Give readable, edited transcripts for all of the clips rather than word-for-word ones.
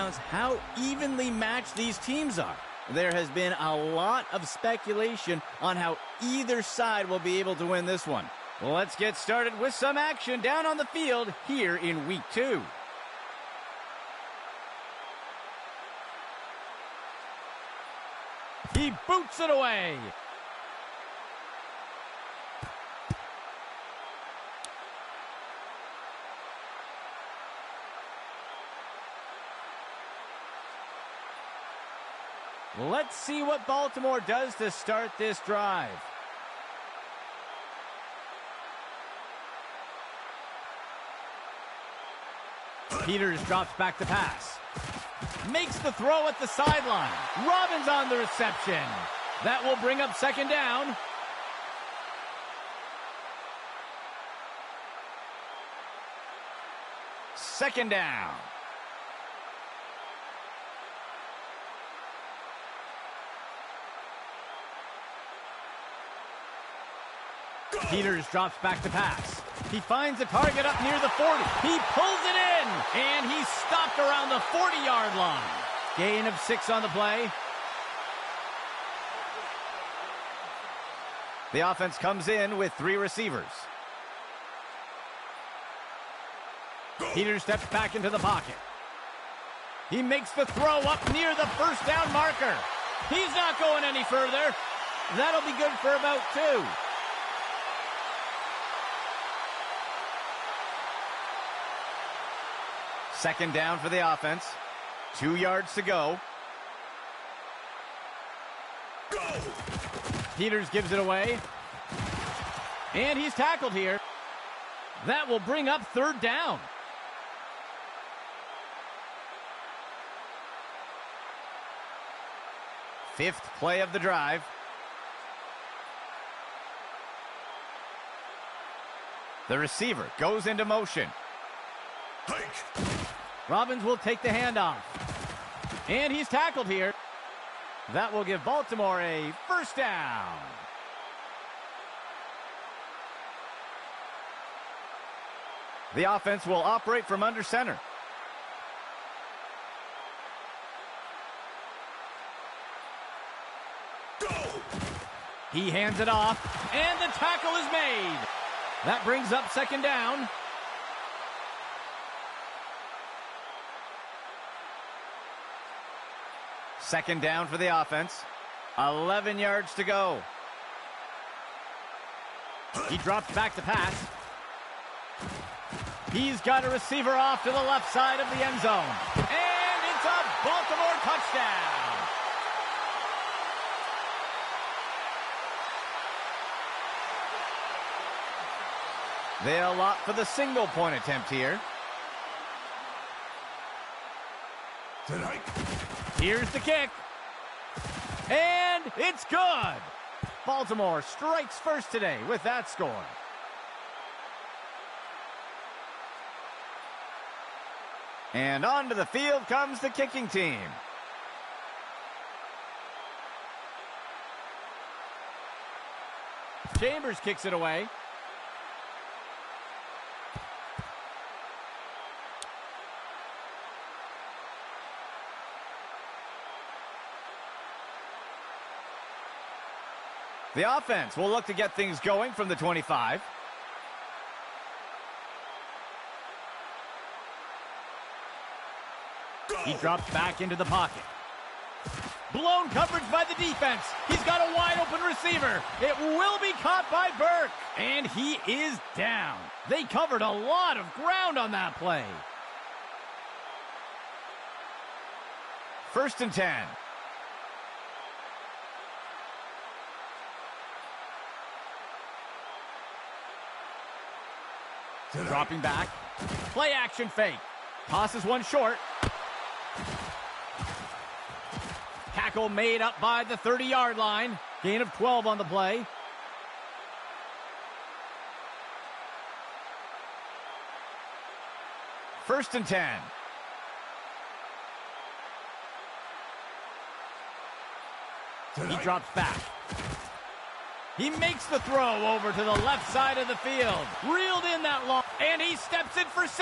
across how evenly matched these teams are. There has been a lot of speculation on how either side will be able to win this one. Well, let's get started with some action down on the field here in Week 2. He boots it away. Let's see what Baltimore does to start this drive. Peters drops back to pass. Makes the throw at the sideline. Robbins on the reception. That will bring up second down. Second down. Peters drops back to pass. He finds a target up near the 40. He pulls it in, and he's stopped around the 40-yard line. Gain of 6 on the play. The offense comes in with 3 receivers. Peters steps back into the pocket. He makes the throw up near the first down marker. He's not going any further. That'll be good for about 2. Second down for the offense. 2 yards to go. Peters gives it away. And he's tackled here. That will bring up third down. Fifth play of the drive. The receiver goes into motion. Robbins will take the handoff. And he's tackled here. That will give Baltimore a first down. The offense will operate from under center. He hands it off, and the tackle is made. That brings up second down. Second down for the offense. 11 yards to go. He drops back to pass. He's got a receiver off to the left side of the end zone. And it's a Baltimore touchdown. They'll opt for the single-point attempt here. Here's the kick. And it's good. Baltimore strikes first today with that score. And onto the field comes the kicking team. Chambers kicks it away. The offense will look to get things going from the 25. He drops back into the pocket. Blown coverage by the defense. He's got a wide open receiver. It will be caught by Burke. And he is down. They covered a lot of ground on that play. First and 10. Dropping back. Play action fake. Tosses one short. Tackle made up by the 30-yard line. Gain of 12 on the play. First and 10. He drops back. He makes the throw over to the left side of the field. Reeled in that long, and he steps in for 6.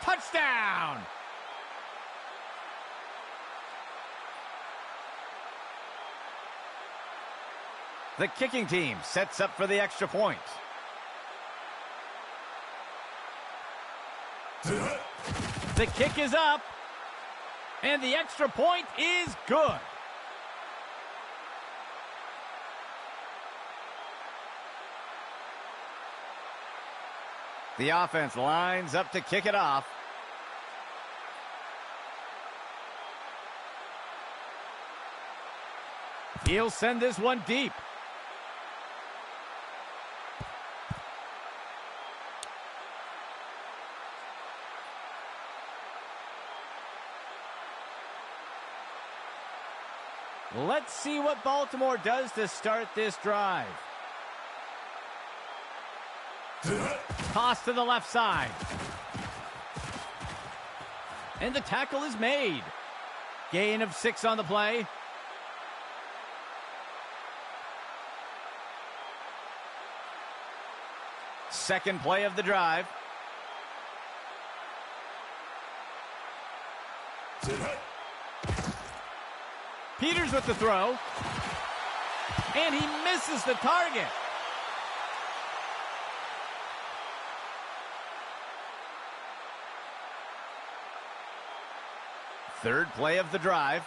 Touchdown! The kicking team sets up for the extra point. The kick is up, and the extra point is good. The offense lines up to kick it off. He'll send this one deep. Let's see what Baltimore does to start this drive. Toss to the left side. And the tackle is made. Gain of 6 on the play. Second play of the drive. Peters with the throw. And he misses the target. Third play of the drive.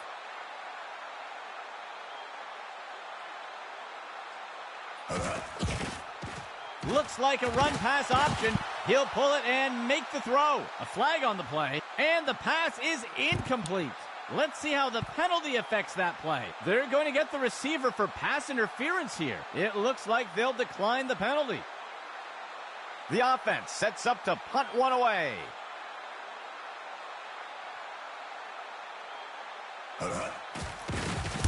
Looks like a run-pass option. He'll pull it and make the throw. A flag on the play, and the pass is incomplete. Let's see how the penalty affects that play. They're going to get the receiver for pass interference here. It looks like they'll decline the penalty. The offense sets up to punt one away.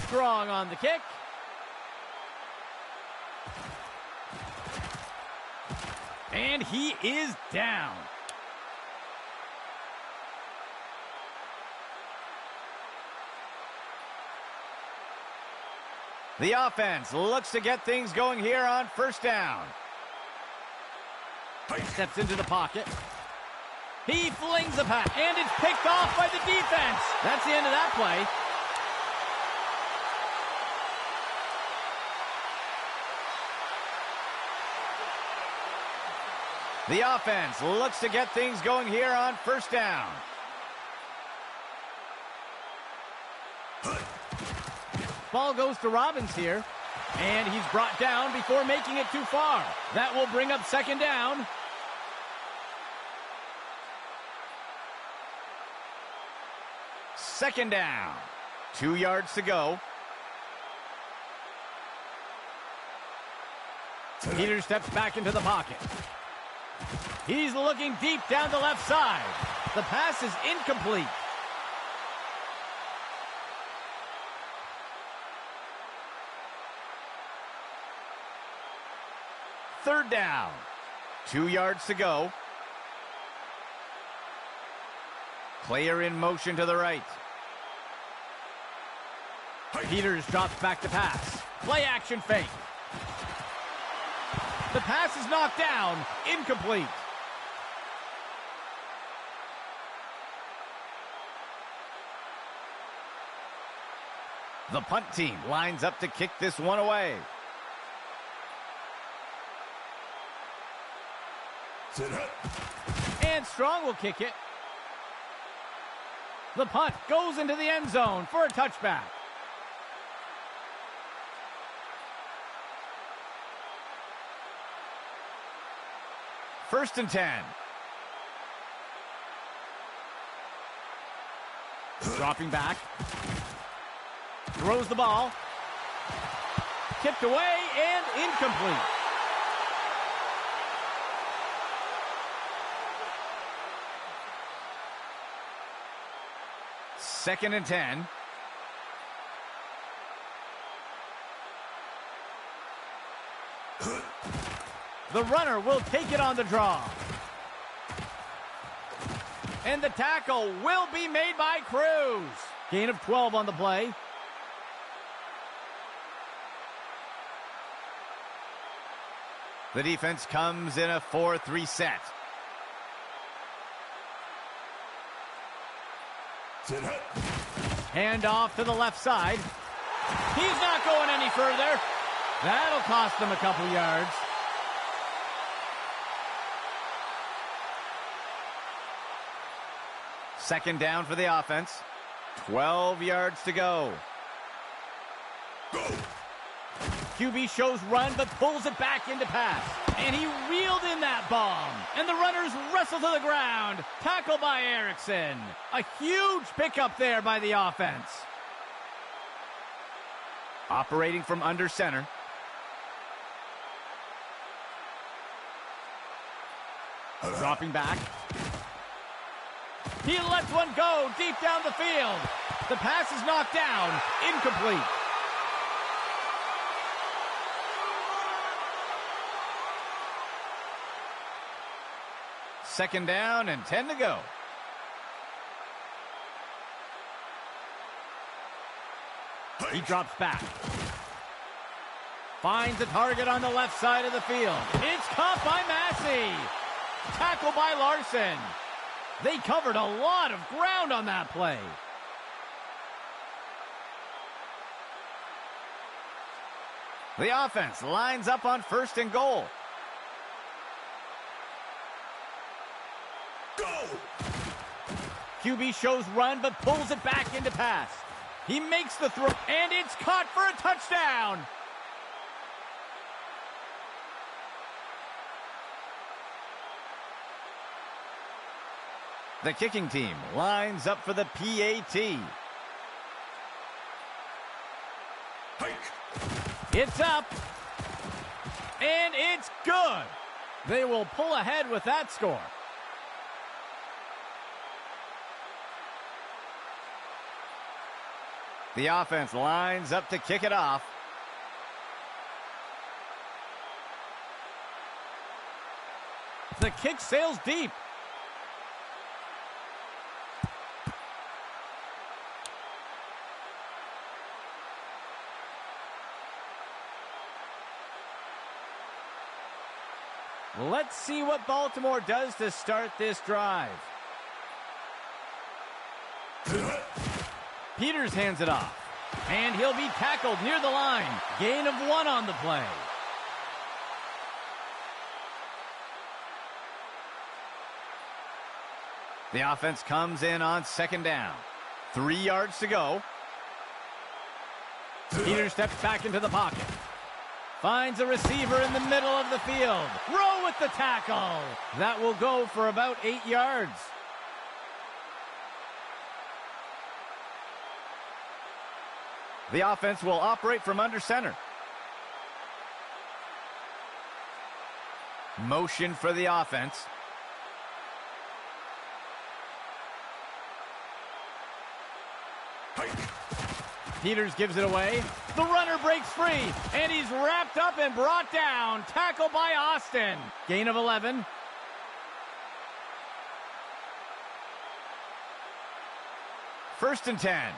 Strong on the kick. And he is down. The offense looks to get things going here on first down. Steps into the pocket. He flings the pass, and it's picked off by the defense. That's the end of that play. The offense looks to get things going here on first down. Ball goes to Robbins here, and he's brought down before making it too far. That will bring up second down. Second down. 2 yards to go. Peters steps back into the pocket. He's looking deep down the left side. The pass is incomplete. Third down. 2 yards to go. Player in motion to the right. Peters drops back to pass. Play action fake. The pass is knocked down. Incomplete. The punt team lines up to kick this one away. And Strong will kick it. The punt goes into the end zone for a touchback. First and 10. Dropping back. Throws the ball. Tipped away and incomplete. Second and 10. The runner will take it on the draw. And the tackle will be made by Cruz. Gain of 12 on the play. The defense comes in a 4-3 set. Hand off to the left side. He's not going any further. That'll cost them a couple yards. Second down for the offense. 12 yards to go. QB shows run, but pulls it back into pass. And he reeled in that bomb. And the runners wrestle to the ground. Tackle by Erickson. A huge pickup there by the offense. Operating from under center. Dropping back. He lets one go deep down the field. The pass is knocked down. Incomplete. Second down and 10 to go. He drops back. Finds a target on the left side of the field. It's caught by Massey. Tackle by Larson. They covered a lot of ground on that play. The offense lines up on first and goal. QB shows run, but pulls it back into pass. He makes the throw, and it's caught for a touchdown. The kicking team lines up for the PAT. It's up, and it's good. They will pull ahead with that score. The offense lines up to kick it off. The kick sails deep. Let's see what Baltimore does to start this drive. Peters hands it off. And he'll be tackled near the line. Gain of 1 on the play. The offense comes in on second down. 3 yards to go. Peters steps back into the pocket. Finds a receiver in the middle of the field. Rowe with the tackle. That will go for about 8 yards. The offense will operate from under center. Motion for the offense. Peters gives it away. The runner breaks free, and he's wrapped up and brought down. Tackle by Austin. Gain of 11. First and 10.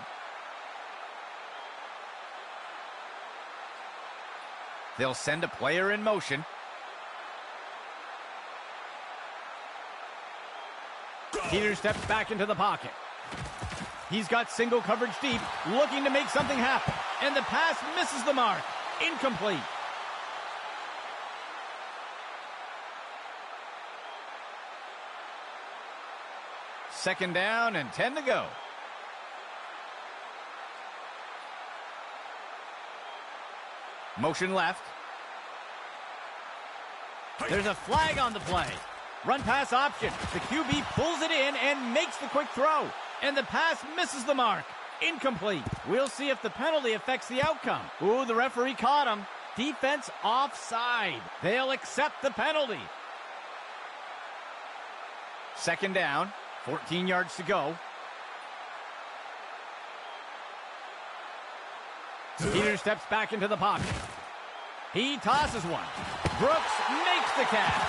They'll send a player in motion. Peters steps back into the pocket. He's got single coverage deep, looking to make something happen. And the pass misses the mark. Incomplete. Second down and 10 to go. Motion left. There's a flag on the play. Run pass option. The QB pulls it in and makes the quick throw. And the pass misses the mark. Incomplete. We'll see if the penalty affects the outcome. Ooh, the referee caught him. Defense offside. They'll accept the penalty. Second down. 14 yards to go. Peters steps back into the pocket. He tosses one. Brooks makes the catch.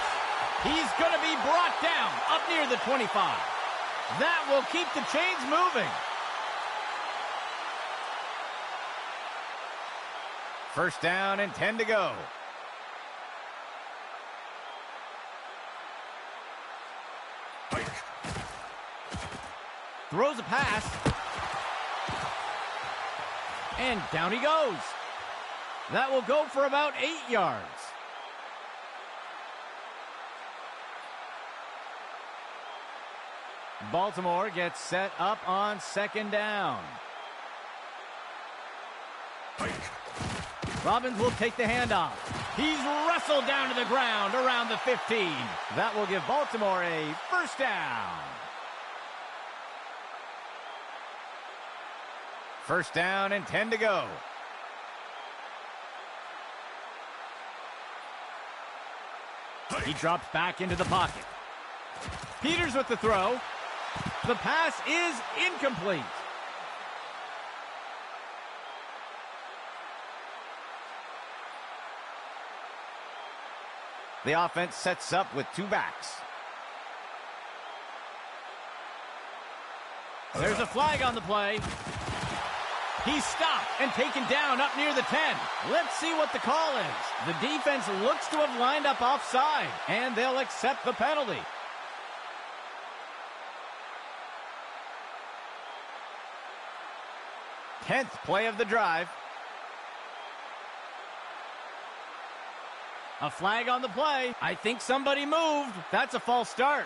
He's going to be brought down up near the 25. That will keep the chains moving. First down and 10 to go. Throws a pass. And down he goes. That will go for about 8 yards. Baltimore gets set up on second down. Robbins will take the handoff. He's wrestled down to the ground around the 15. That will give Baltimore a first down. First down and 10 to go. He drops back into the pocket. Peters with the throw. The pass is incomplete. The offense sets up with two backs. There's a flag on the play. He's stopped and taken down up near the 10. Let's see what the call is. The defense looks to have lined up offside, and they'll accept the penalty. Tenth play of the drive. A flag on the play. I think somebody moved. That's a false start.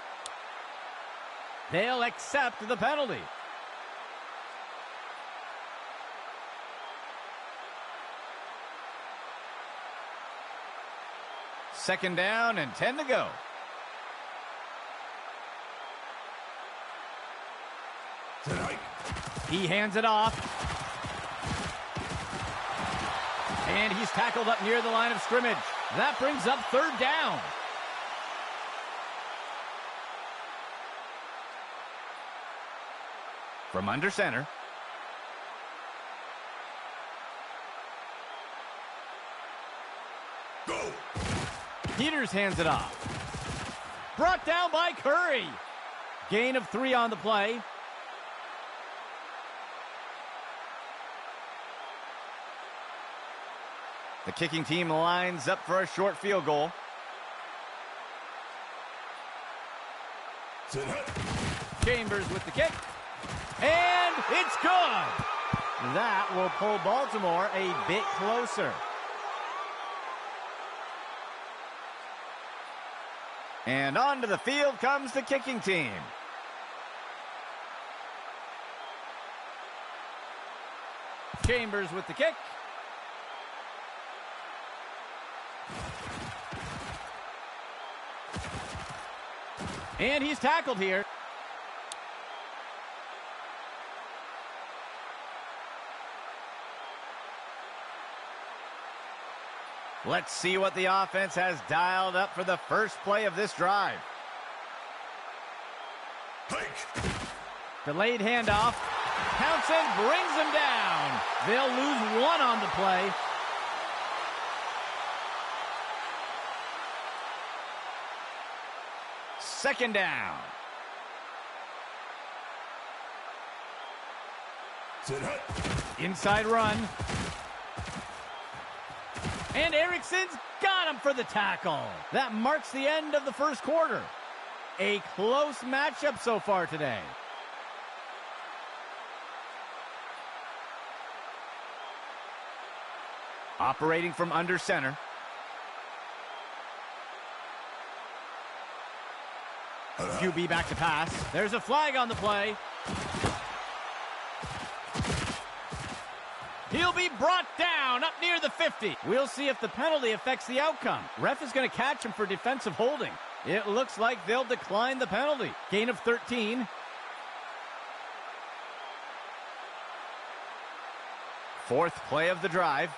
They'll accept the penalty. Second down and 10 to go. He hands it off. And he's tackled up near the line of scrimmage. That brings up third down. From under center. Go. Peters hands it off. Brought down by Curry. Gain of 3 on the play. The kicking team lines up for a short field goal. Chambers with the kick. And it's good. That will pull Baltimore a bit closer. And onto the field comes the kicking team. Chambers with the kick. And he's tackled here. Let's see what the offense has dialed up for the first play of this drive. Delayed handoff. Townsend brings him down. They'll lose 1 on the play. Second down. Inside run. And Erickson's got him for the tackle. That marks the end of the first quarter. A close matchup so far today. Operating from under center. QB back to pass. There's a flag on the play. He'll be brought down up near the 50. We'll see if the penalty affects the outcome. Ref is going to catch him for defensive holding. It looks like they'll decline the penalty. Gain of 13. Fourth play of the drive.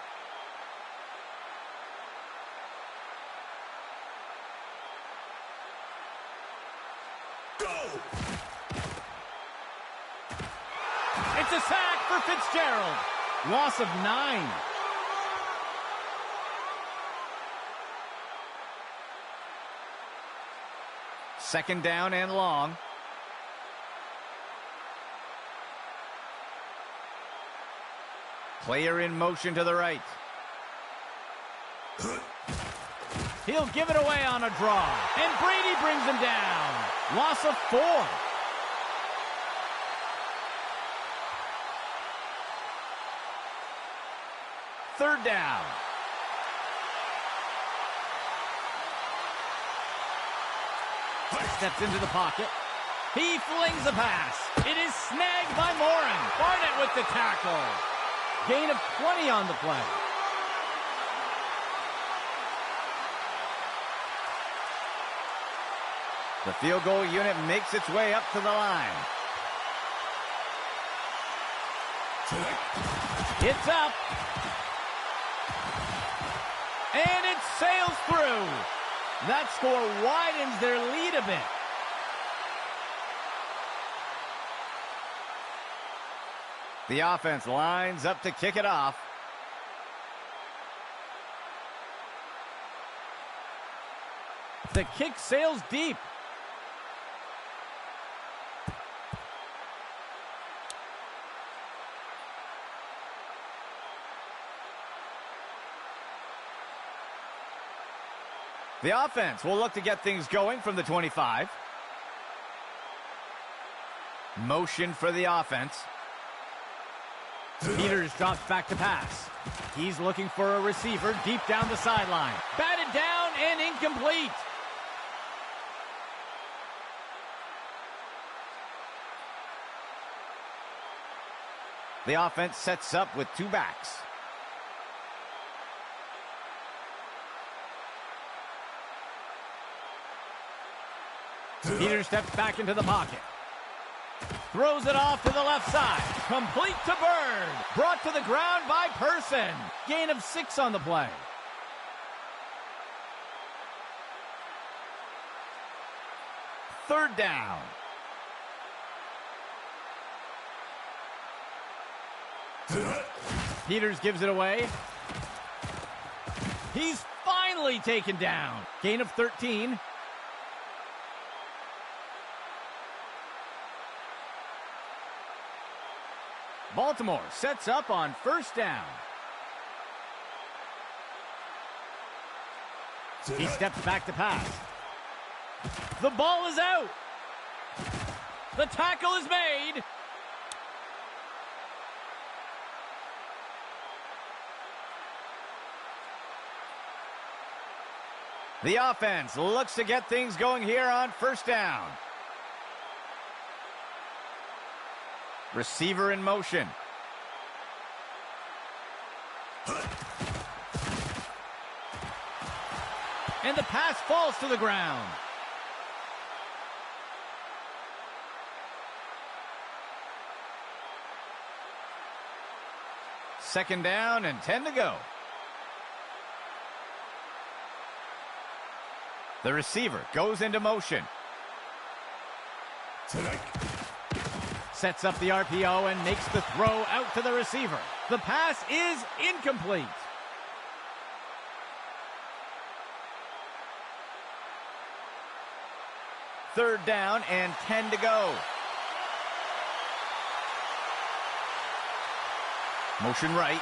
It's a sack for Fitzgerald. Loss of 9. Second down and long. Player in motion to the right. He'll give it away on a draw. And Brady brings him down. Loss of 4. Third down. Steps into the pocket. He flings a pass. It is snagged by Morin. Barnett with the tackle. Gain of 20 on the play. The field goal unit makes its way up to the line. It's up. And it sails through. That score widens their lead a bit. The offense lines up to kick it off. The kick sails deep. The offense will look to get things going from the 25. Motion for the offense. Peters drops back to pass. He's looking for a receiver deep down the sideline. Batted down and incomplete. The offense sets up with two backs. Peters steps back into the pocket. Throws it off to the left side. Complete to Bird. Brought to the ground by Person. Gain of 6 on the play. Third down. Peters gives it away. He's finally taken down. Gain of 13. Baltimore sets up on first down. He steps back to pass. The ball is out. The tackle is made. The offense looks to get things going here on first down. Receiver in motion. And the pass falls to the ground. Second down and 10 to go. The receiver goes into motion. Sets up the RPO and makes the throw out to the receiver. The pass is incomplete. Third down and 10 to go. Motion right.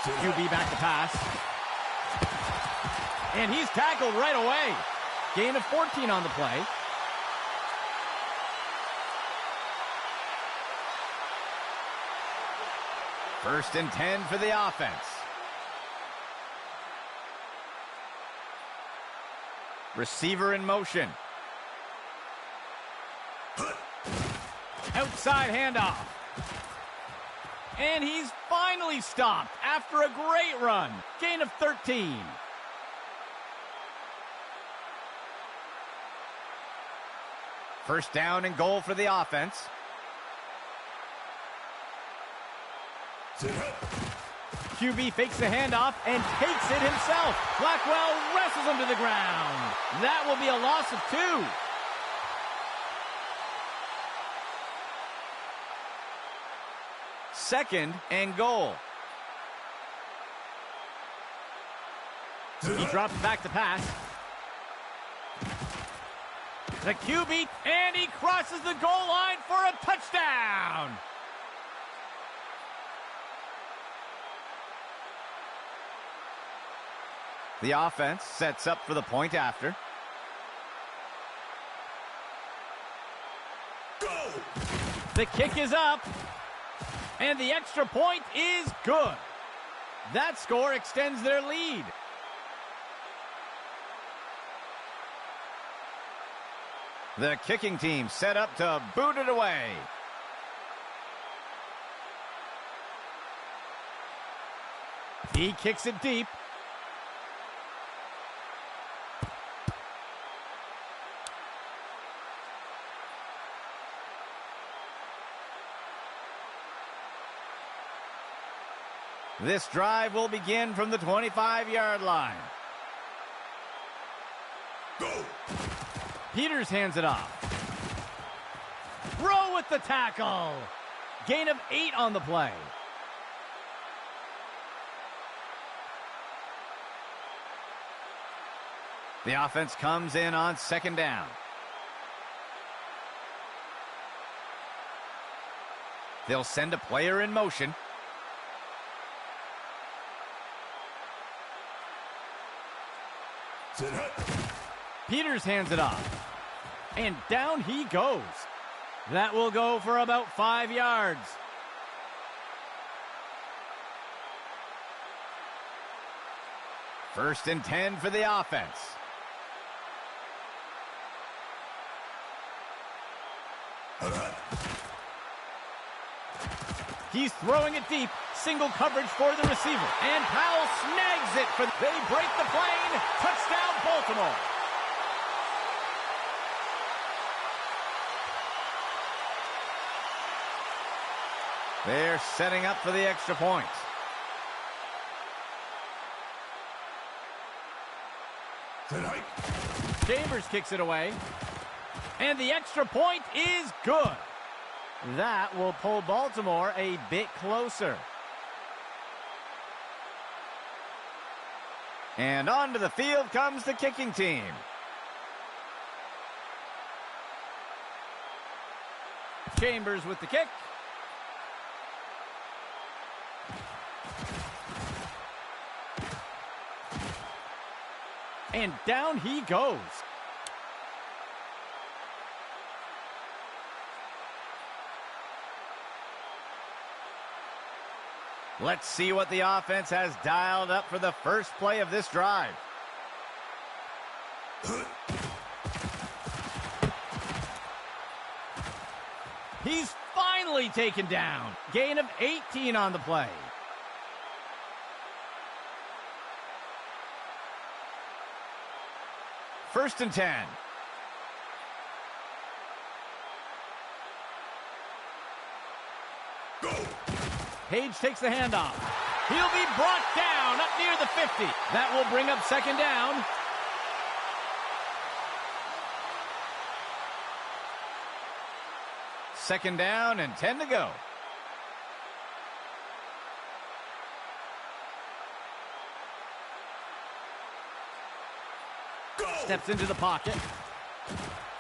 QB back to pass. And he's tackled right away. Gain of 14 on the play. First and 10 for the offense. Receiver in motion. Outside handoff. And he's finally stopped after a great run. Gain of 13. First down and goal for the offense. QB fakes the handoff and takes it himself. Blackwell wrestles him to the ground. That will be a loss of 2. Second and goal. He drops back to pass. The QB, and he crosses the goal line for a touchdown. The offense sets up for the point after. Go! The kick is up. And the extra point is good. That score extends their lead. The kicking team set up to boot it away. He kicks it deep. This drive will begin from the 25-yard line. Go. Peters hands it off. Rowe with the tackle. Gain of 8 on the play. The offense comes in on second down. They'll send a player in motion. Peters hands it off. And down he goes. That will go for about 5 yards. First and 10 for the offense. He's throwing it deep. Single coverage for the receiver. And Powell snags it. They break the plane. Touchdown, Baltimore. They're setting up for the extra point. Chambers kicks it away. And the extra point is good. That will pull Baltimore a bit closer. And onto the field comes the kicking team. Chambers with the kick. And down he goes. Let's see what the offense has dialed up for the first play of this drive. He's finally taken down. Gain of 18 on the play. First and 10. Go. Page takes the handoff. He'll be brought down up near the 50. That will bring up second down. Second down and 10 to go. Steps into the pocket.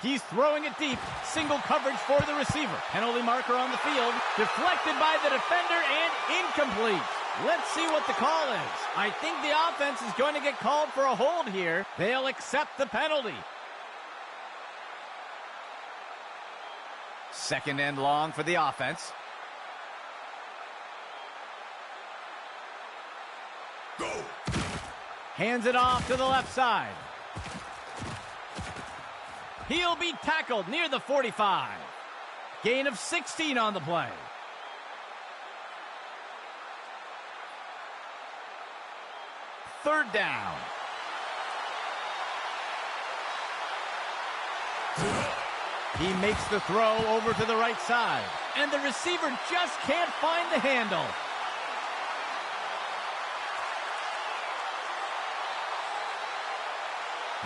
He's throwing it deep. Single coverage for the receiver. Penalty marker on the field. Deflected by the defender and incomplete. Let's see what the call is. I think the offense is going to get called for a hold here. They'll accept the penalty. Second and long for the offense. Go. Hands it off to the left side. He'll be tackled near the 45. Gain of 16 on the play. Third down. He makes the throw over to the right side. And the receiver just can't find the handle.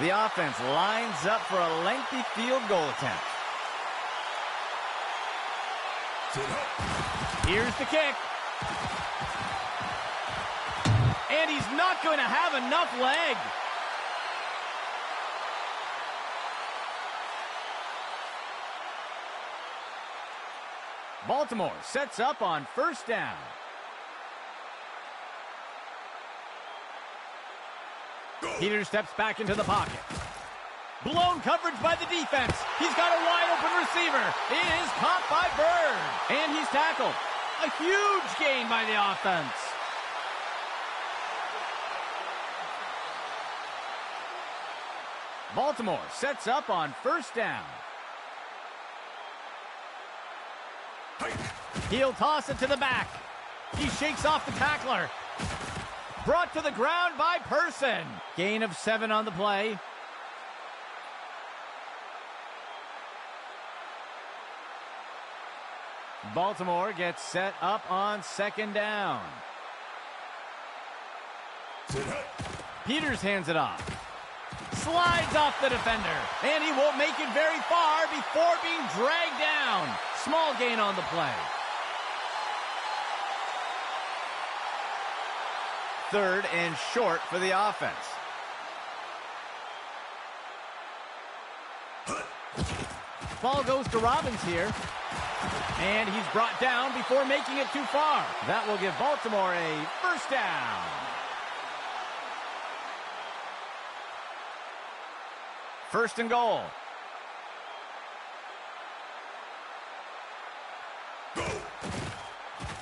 The offense lines up for a lengthy field goal attempt. Here's the kick. And he's not going to have enough leg. Baltimore sets up on first down. Peters steps back into the pocket. Blown coverage by the defense. He's got a wide open receiver. It is caught by Bird. And he's tackled. A huge gain by the offense. Baltimore sets up on first down. He'll toss it to the back. He shakes off the tackler. Brought to the ground by Person. Gain of 7 on the play. Baltimore gets set up on 2nd down. Peters hands it off. Slides off the defender. And he won't make it very far before being dragged down. Small gain on the play. 3rd and short for the offense. Ball goes to Robbins here. And he's brought down before making it too far. That will give Baltimore a 1st down. First and goal.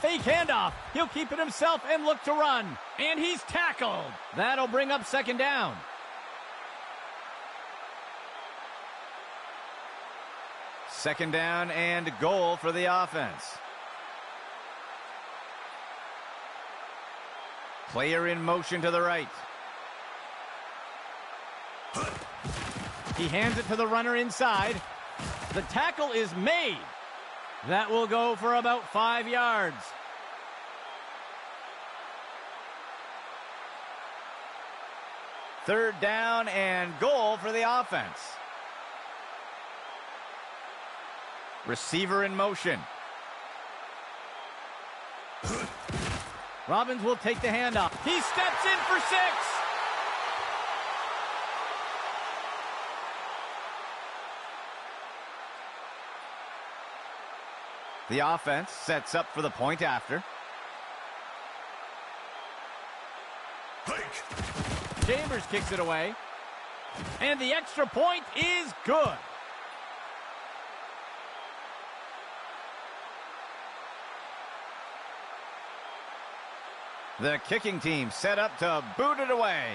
Fake handoff. He'll keep it himself and look to run. And he's tackled. That'll bring up 2nd down. Second down and goal for the offense. Player in motion to the right. He hands it to the runner inside. The tackle is made. That will go for about 5 yards. Third down and goal for the offense. Receiver in motion. Robbins will take the handoff. He steps in for 6. The offense sets up for the point after. Chambers kicks it away. And the extra point is good. The kicking team set up to boot it away.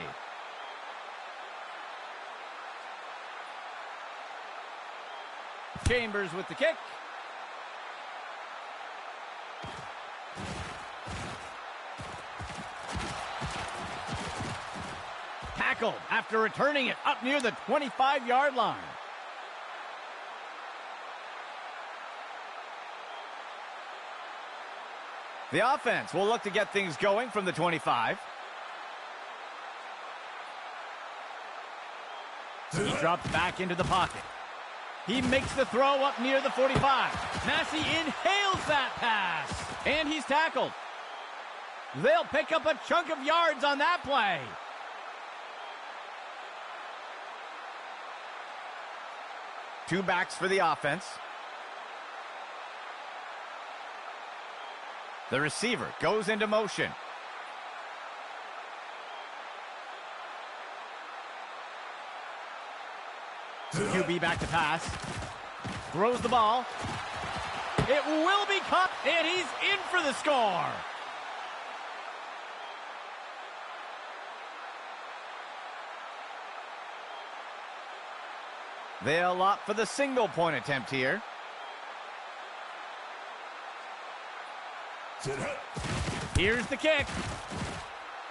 Chambers with the kick. Tackled after returning it up near the 25-yard line. The offense will look to get things going from the 25. He drops back into the pocket. He makes the throw up near the 45. Massey inhales that pass. And he's tackled. They'll pick up a chunk of yards on that play. Two backs for the offense. The receiver goes into motion. QB back to pass. Throws the ball. It will be caught, and he's in for the score. They'll opt for the single point attempt here. Here's the kick.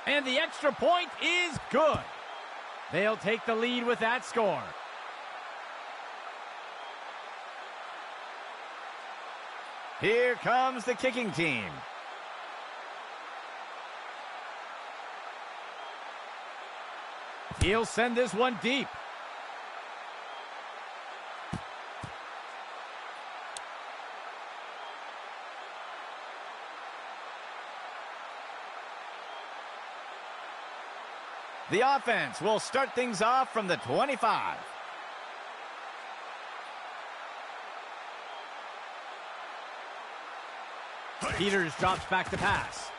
And the extra point is good. They'll take the lead with that score. Here comes the kicking team. He'll send this one deep. The offense will start things off from the 25. Peters drops back to pass.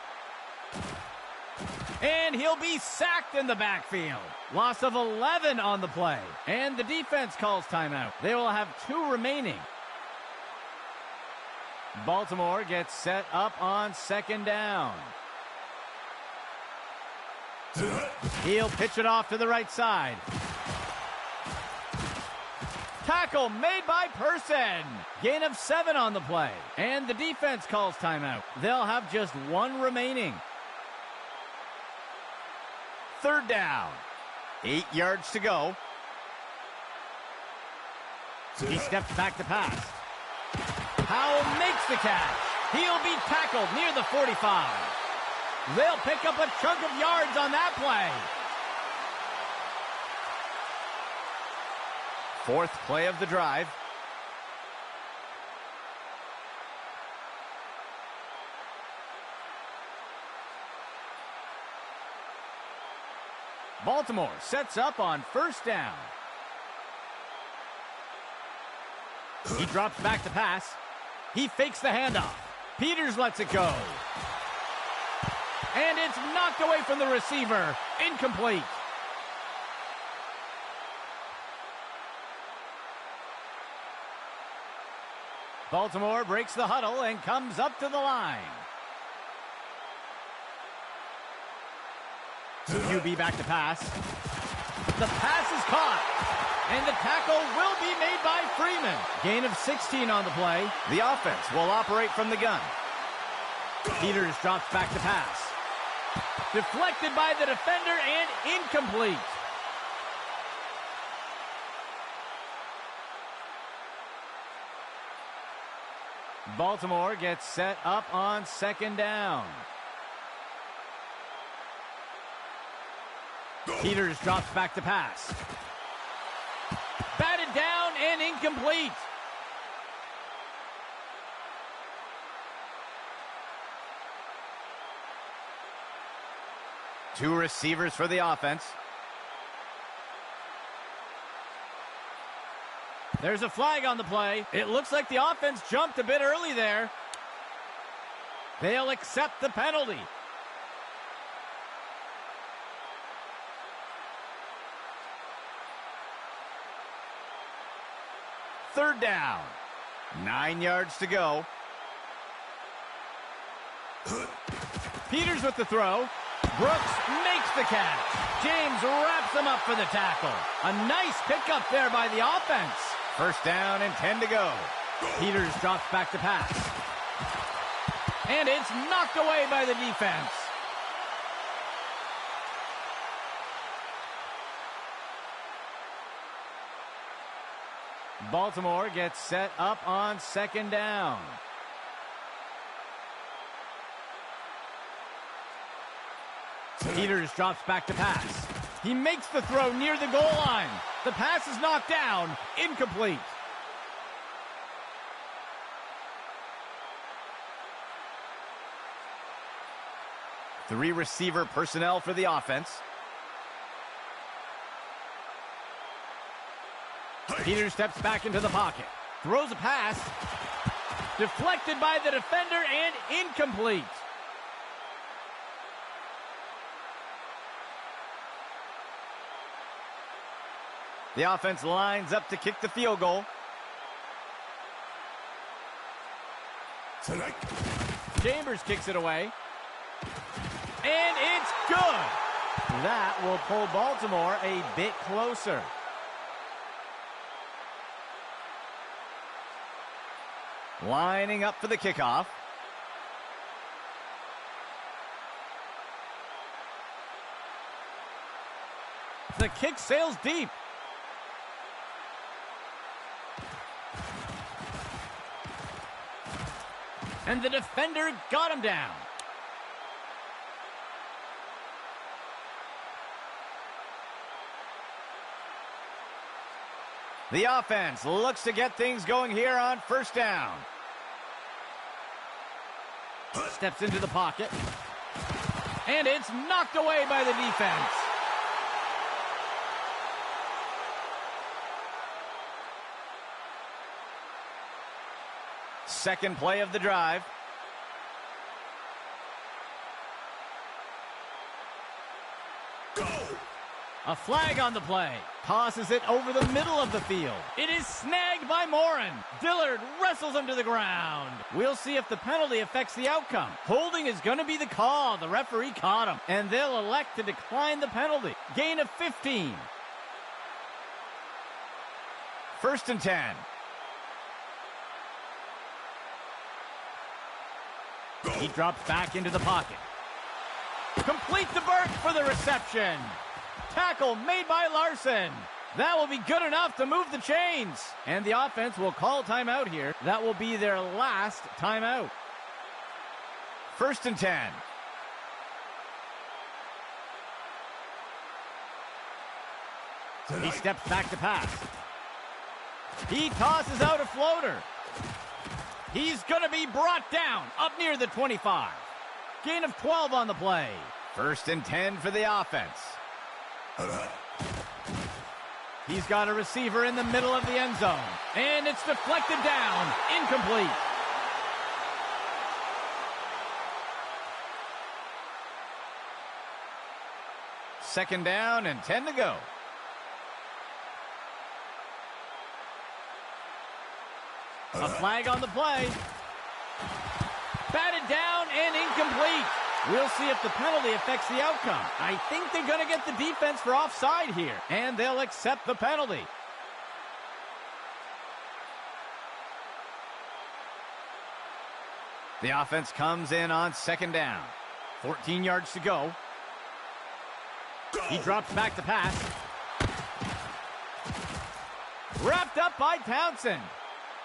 And he'll be sacked in the backfield. Loss of 11 on the play. And the defense calls timeout. They will have 2 remaining. Baltimore gets set up on 2nd down. He'll pitch it off to the right side. tackle made by Person. Gain of 7 on the play. And the defense calls timeout. They'll have just 1 remaining. 3rd down. 8 yards to go. He steps back to pass. Powell makes the catch. He'll be tackled near the 45. They'll pick up a chunk of yards on that play. 4th play of the drive. Baltimore sets up on 1st down. He drops back to pass. He fakes the handoff. Peters lets it go. And it's knocked away from the receiver. Incomplete. Baltimore breaks the huddle and comes up to the line. QB back to pass. The pass is caught. And the tackle will be made by Freeman. Gain of 16 on the play. The offense will operate from the gun. Peters drops back to pass. Deflected by the defender and incomplete. Baltimore gets set up on 2nd down. Peters drops back to pass. Batted down and incomplete. Two receivers for the offense. There's a flag on the play. It looks like the offense jumped a bit early there. They'll accept the penalty. Third down. 9 yards to go. Peters with the throw. Brooks makes the catch. James wraps him up for the tackle. A nice pickup there by the offense. First down and 10 to go. Peters drops back to pass. And it's knocked away by the defense. Baltimore gets set up on 2nd down. Peters drops back to pass. He makes the throw near the goal line. The pass is knocked down. Incomplete. Three receiver personnel for the offense. Peters steps back into the pocket. Throws a pass. Deflected by the defender and incomplete. The offense lines up to kick the field goal. Chambers kicks it away. And it's good. That will pull Baltimore a bit closer. Lining up for the kickoff. The kick sails deep. And the defender got him down. The offense looks to get things going here on first down. Steps into the pocket. And it's knocked away by the defense. Second play of the drive. Go! A flag on the play. Tosses it over the middle of the field. It is snagged by Morin. Dillard wrestles him to the ground. We'll see if the penalty affects the outcome. Holding is going to be the call. The referee caught him, and they'll elect to decline the penalty. Gain of 15. First and 10. He drops back into the pocket. Complete to Burke for the reception. Tackle made by Larson. That will be good enough to move the chains. And the offense will call timeout here. That will be their last timeout. First and 10. He steps back to pass. He tosses out a floater. He's going to be brought down up near the 25. Gain of 12 on the play. First and 10 for the offense. He's got a receiver in the middle of the end zone. And it's deflected down. Incomplete. Second down and 10 to go. A flag on the play. Batted down and incomplete. We'll see if the penalty affects the outcome. I think they're going to get the defense for offside here, and they'll accept the penalty. The offense comes in on second down. 14 yards to go. He drops back to pass. Wrapped up by Townsend.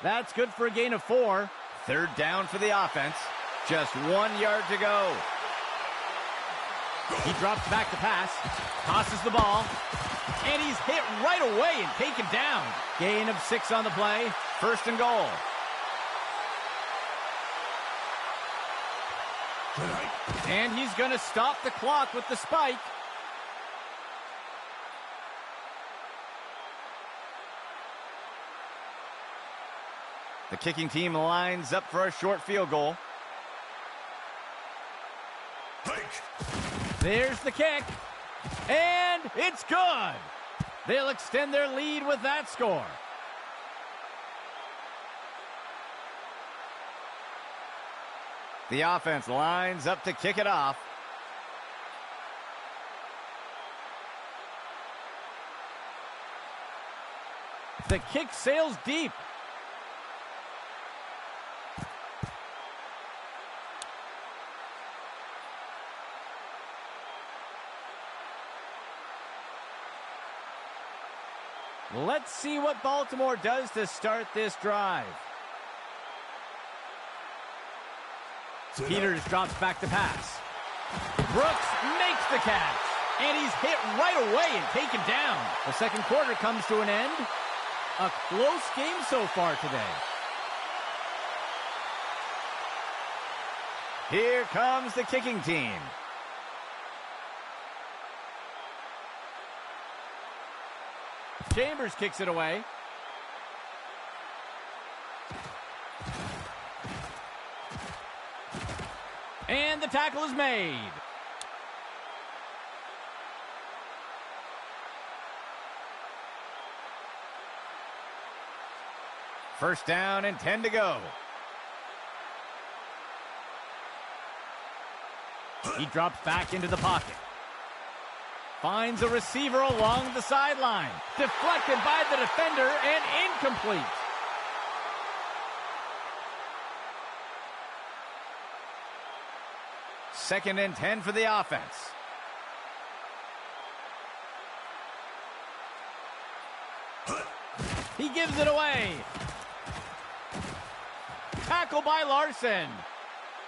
That's good for a gain of 4. Third down for the offense. Just 1 yard to go. He drops back to pass. Tosses the ball. And he's hit right away and taken down. Gain of 6 on the play. First and goal. And he's going to stop the clock with the spike. The kicking team lines up for a short field goal. There's the kick. And it's good. They'll extend their lead with that score. The offense lines up to kick it off. The kick sails deep. Let's see what Baltimore does to start this drive. Peters drops back to pass. Brooks makes the catch. And he's hit right away and taken down. The second quarter comes to an end. A close game so far today. Here comes the kicking team. Chambers kicks it away. And the tackle is made. First down and 10 to go. He drops back into the pocket. Finds a receiver along the sideline. Deflected by the defender and incomplete. Second and 10 for the offense. He gives it away. Tackle by Larson.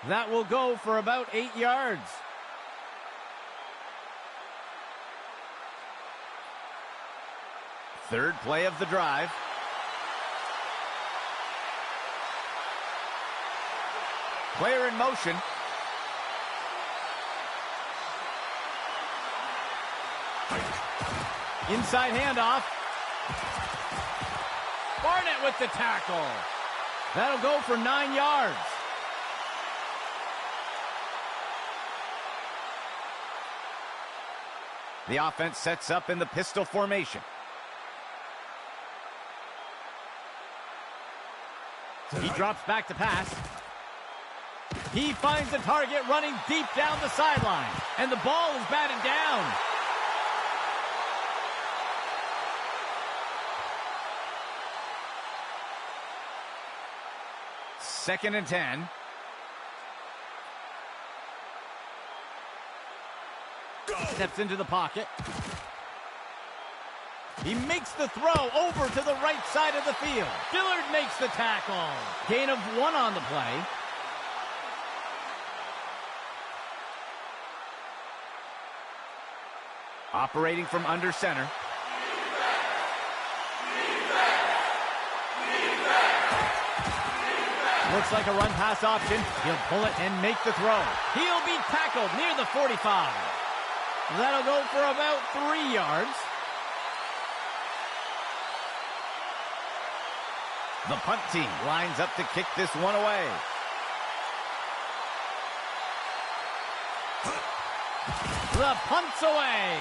That will go for about 8 yards. Third play of the drive. Player in motion. Inside handoff. Barnett with the tackle. That'll go for 9 yards. The offense sets up in the pistol formation. He drops back to pass. He finds the target running deep down the sideline. And the ball is batted down. 2nd and 10. Steps into the pocket. He makes the throw over to the right side of the field. Dillard makes the tackle. Gain of 1 on the play. Operating from under center. Looks like a run-pass option. He'll pull it and make the throw. He'll be tackled near the 45. That'll go for about 3 yards. The punt team lines up to kick this one away. The punt's away.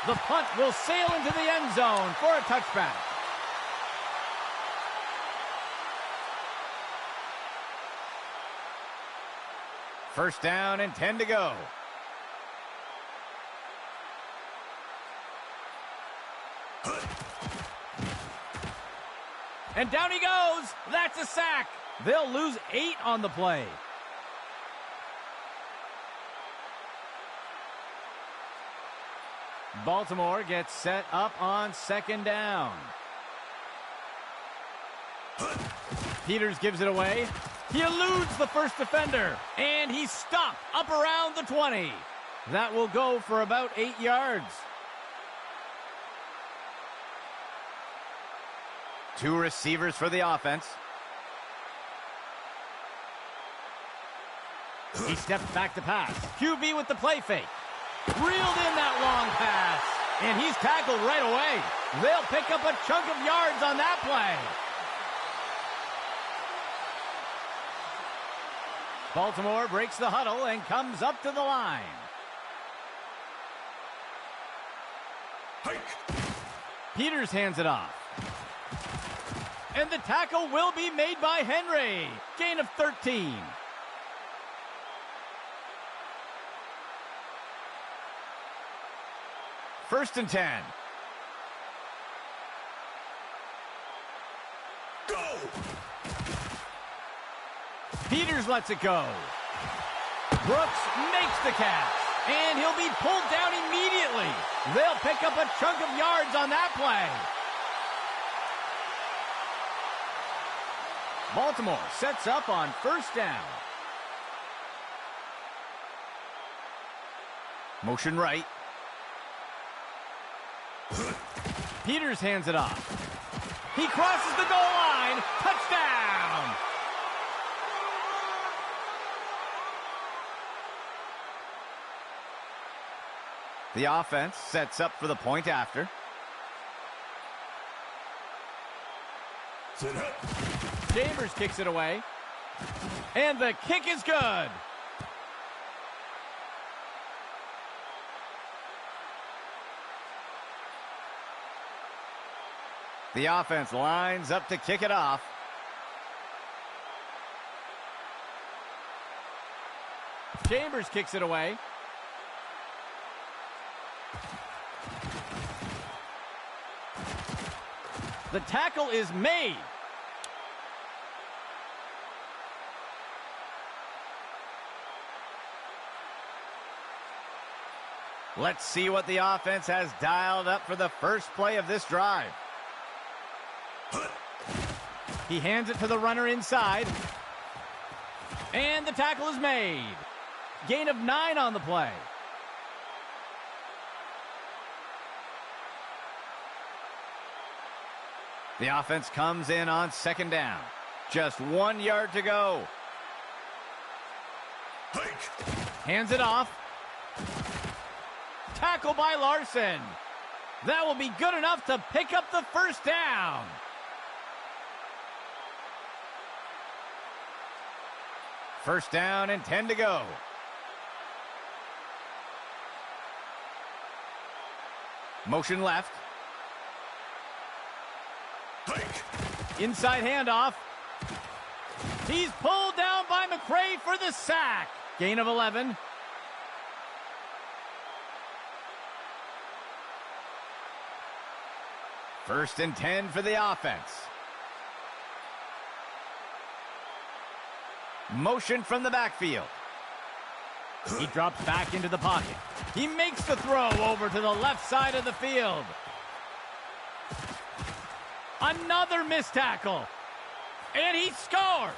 The punt will sail into the end zone for a touchback. First down and 10 to go. And down he goes. That's a sack. They'll lose 8 on the play. Baltimore gets set up on 2nd down. Peters gives it away. He eludes the first defender, and he's stopped up around the 20. That will go for about 8 yards. 2 receivers for the offense. He steps back to pass. QB with the play fake. Reeled in that long pass, and he's tackled right away. They'll pick up a chunk of yards on that play. Baltimore breaks the huddle and comes up to the line. Peters hands it off. And the tackle will be made by Henry. Gain of 13. First and 10. Go! Peters lets it go. Brooks makes the catch. And he'll be pulled down immediately. They'll pick up a chunk of yards on that play. Baltimore sets up on first down. Motion right. Peters hands it off. He crosses the goal line. Touchdown! The offense sets up for the point after. Chambers kicks it away. And the kick is good. The offense lines up to kick it off. Chambers kicks it away. The tackle is made. Let's see what the offense has dialed up for the first play of this drive. He hands it to the runner inside. And the tackle is made. Gain of 9 on the play. The offense comes in on second down. Just 1 yard to go. Hands it off. Tackle by Larson. That will be good enough to pick up the first down. First down and 10 to go. Motion left. Inside handoff. He's pulled down by McCray for the sack. Gain of 11. First and 10 for the offense. Motion from the backfield. He drops back into the pocket. He makes the throw over to the left side of the field. Another missed tackle. And he scores.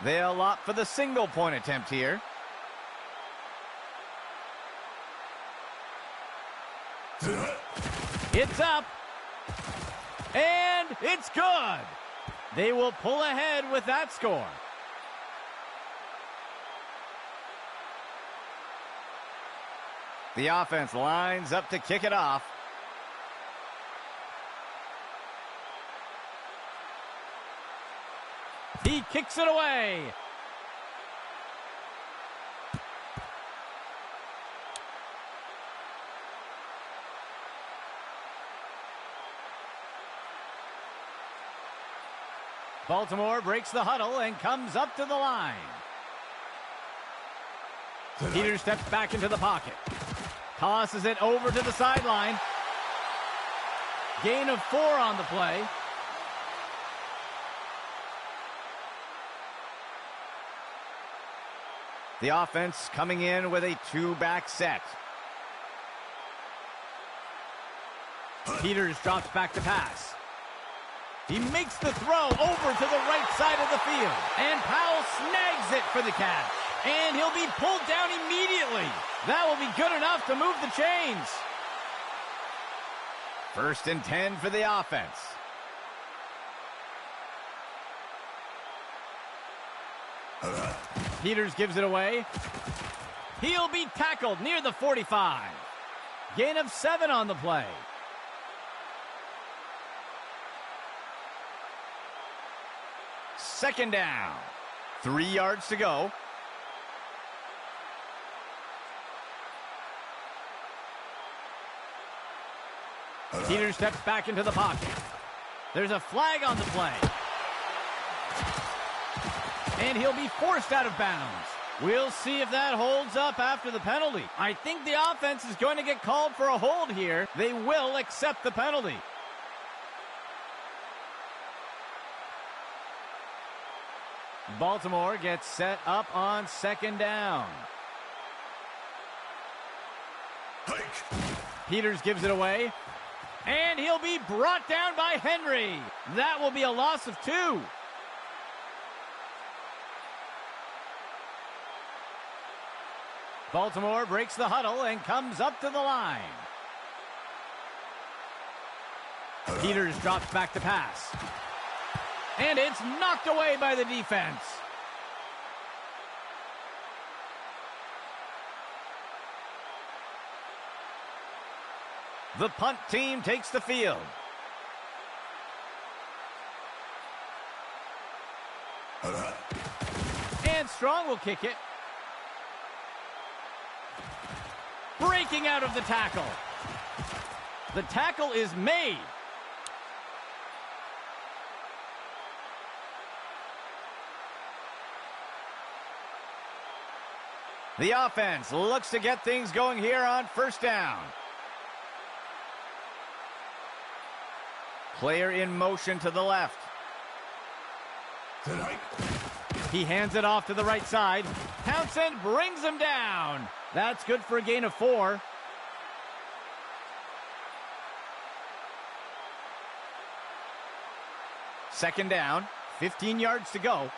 They'll opt for the single-point attempt here. It's up. And it's good. They will pull ahead with that score. The offense lines up to kick it off. He kicks it away. Baltimore breaks the huddle and comes up to the line. Peters steps back into the pocket. Tosses it over to the sideline. Gain of 4 on the play. The offense coming in with a 2-back set. Peters drops back to pass. He makes the throw over to the right side of the field. And Powell snags it for the catch. And he'll be pulled down immediately. That will be good enough to move the chains. 1st and 10 for the offense. Peters gives it away. He'll be tackled near the 45. Gain of 7 on the play. Second down. 3 yards to go. Peters steps back into the pocket. There's a flag on the play. And he'll be forced out of bounds. We'll see if that holds up after the penalty. I think the offense is going to get called for a hold here. They will accept the penalty. Baltimore gets set up on 2nd down. Peters gives it away. And he'll be brought down by Henry. That will be a loss of 2. Baltimore breaks the huddle and comes up to the line. Peters drops back to pass. And it's knocked away by the defense. The punt team takes the field. And Strong will kick it. Breaking out of the tackle. The tackle is made. The offense looks to get things going here on 1st down. Player in motion to the left. He hands it off to the right side. Townsend brings him down. That's good for a gain of 4. Second down, 15 yards to go.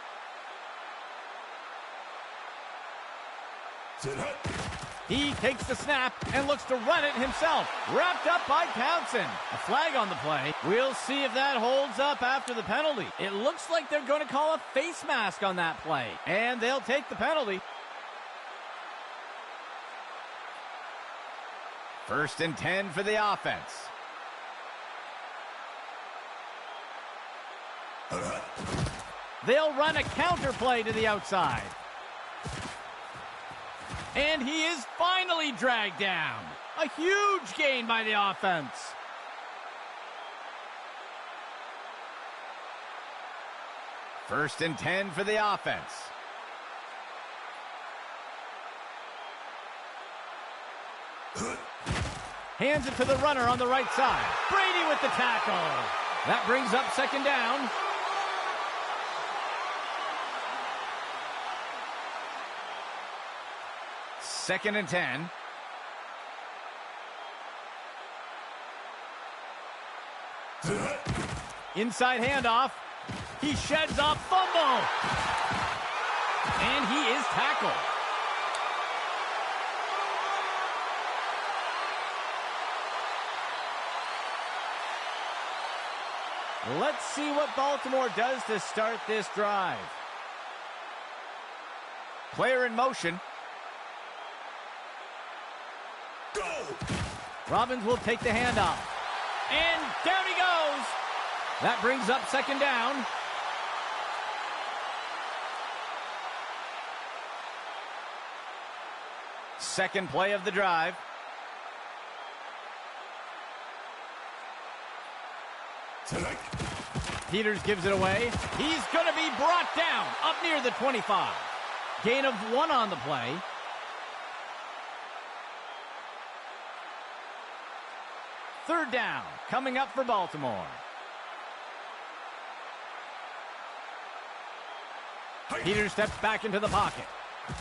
He takes the snap and looks to run it himself. Wrapped up by Townsend. A flag on the play. We'll see if that holds up after the penalty. It looks like they're going to call a face mask on that play. And they'll take the penalty. 1st and 10 for the offense. They'll run a counter play to the outside. And he is finally dragged down. A huge gain by the offense. First and 10 for the offense. Hands it to the runner on the right side. Brady with the tackle. That brings up second down. Second and 10. Inside handoff. He sheds off, fumble. And he is tackled. Let's see what Baltimore does to start this drive. Player in motion. Go! Robbins will take the handoff. And down he goes. That brings up second down. Second play of the drive. Peters gives it away. He's going to be brought down up near the 25. Gain of 1 on the play. Third down coming up for Baltimore. Peters steps back into the pocket.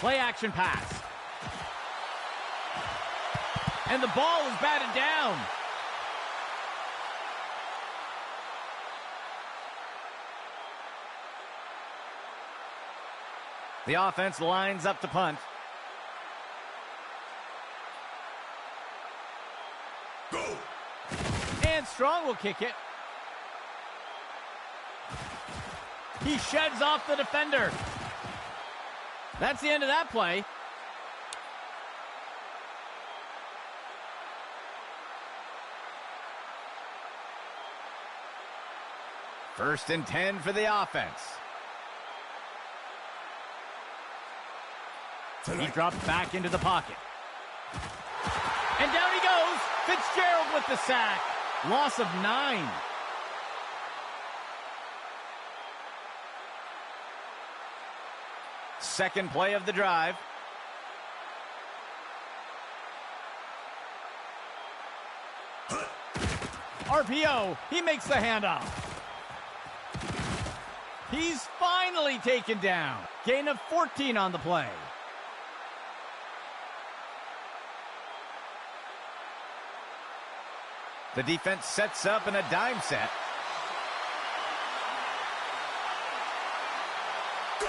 Play action pass. And the ball is batted down. The offense lines up to punt. Go! And Strong will kick it. He sheds off the defender. That's the end of that play. First and 10 for the offense. He drops back into the pocket. And down he goes. Fitzgerald with the sack. Loss of 9. Second play of the drive. RPO. He makes the handoff. He's finally taken down. Gain of 14 on the play. The defense sets up in a dime set. Go!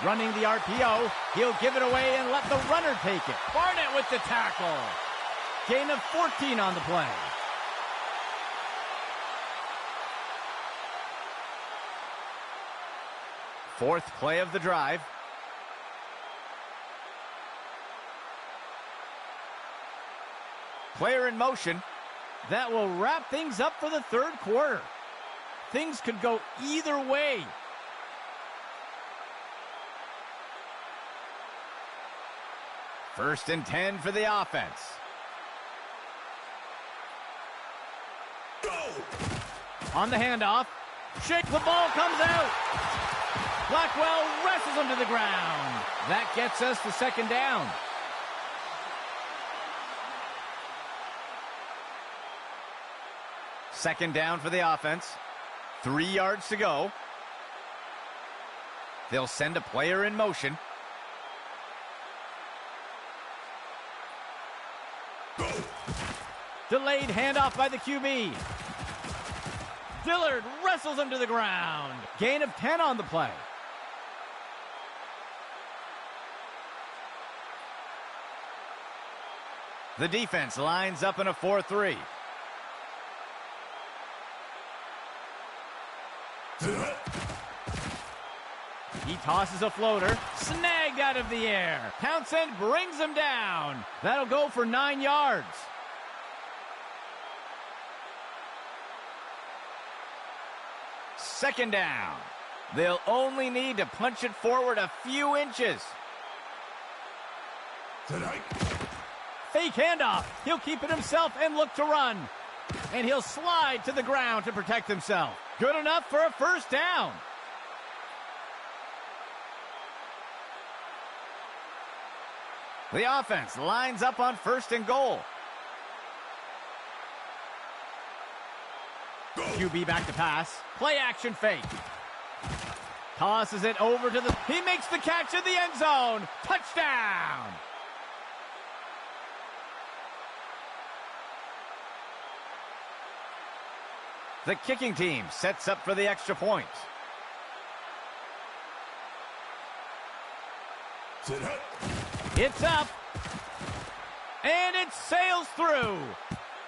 Running the RPO. He'll give it away and let the runner take it. Barnett with the tackle. Gain of 14 on the play. Fourth play of the drive. Player in motion. That will wrap things up for the third quarter. Things could go either way. First and 10 for the offense. Go! On the handoff. Shake, the ball comes out. Blackwell wrestles him to the ground. That gets us to second down. Second down for the offense. 3 yards to go. They'll send a player in motion. Go. Delayed handoff by the QB. Dillard wrestles him to the ground. Gain of 10 on the play. The defense lines up in a 4-3. He tosses a floater, snagged out of the air. Townsend brings him down. That'll go for 9 yards. Second down. They'll only need to punch it forward a few inches. Fake handoff. He'll keep it himself and look to run. And he'll slide to the ground to protect himself. Good enough for a first down. The offense lines up on first and goal. QB back to pass. Play action fake. Tosses it over to he makes the catch in the end zone. Touchdown! The kicking team sets up for the extra point. It's up. And it sails through.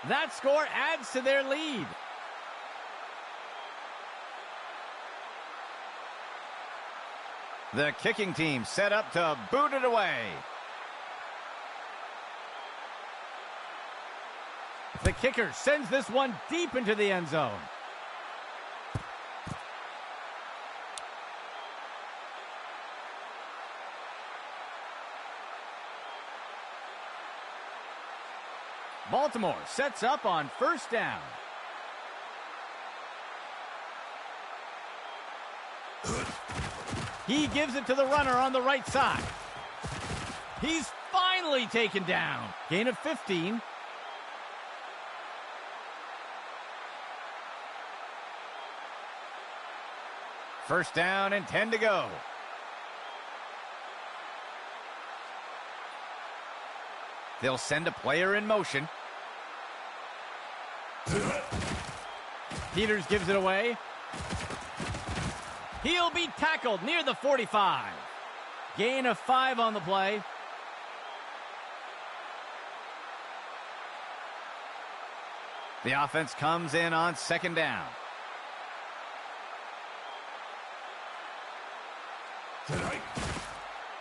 That score adds to their lead. The kicking team set up to boot it away. The kicker sends this one deep into the end zone. Baltimore sets up on first down. He gives it to the runner on the right side. He's finally taken down. Gain of 15. First down and 10 to go. They'll send a player in motion. Peters gives it away. He'll be tackled near the 45. Gain of 5 on the play. The offense comes in on second down.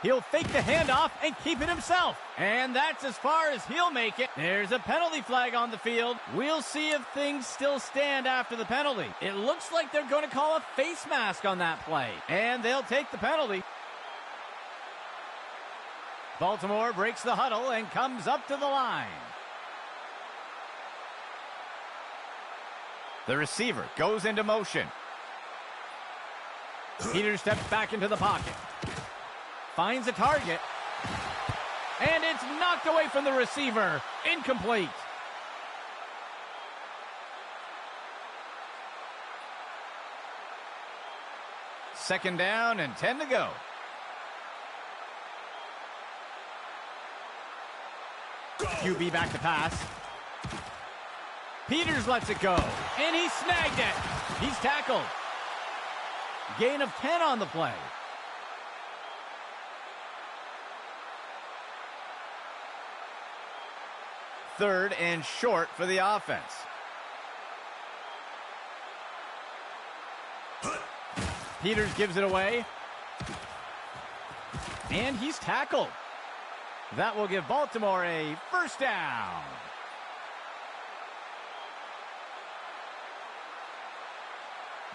He'll fake the handoff and keep it himself. And that's as far as he'll make it. There's a penalty flag on the field. We'll see if things still stand after the penalty. It looks like they're going to call a face mask on that play. And they'll take the penalty. Baltimore breaks the huddle and comes up to the line. The receiver goes into motion. Peters steps back into the pocket. Finds a target. And it's knocked away from the receiver. Incomplete. Second down and 10 to go. QB back to pass. Peters lets it go. And he snagged it. He's tackled. Gain of 10 on the play. Third and short for the offense. Peters gives it away. And he's tackled. That will give Baltimore a first down.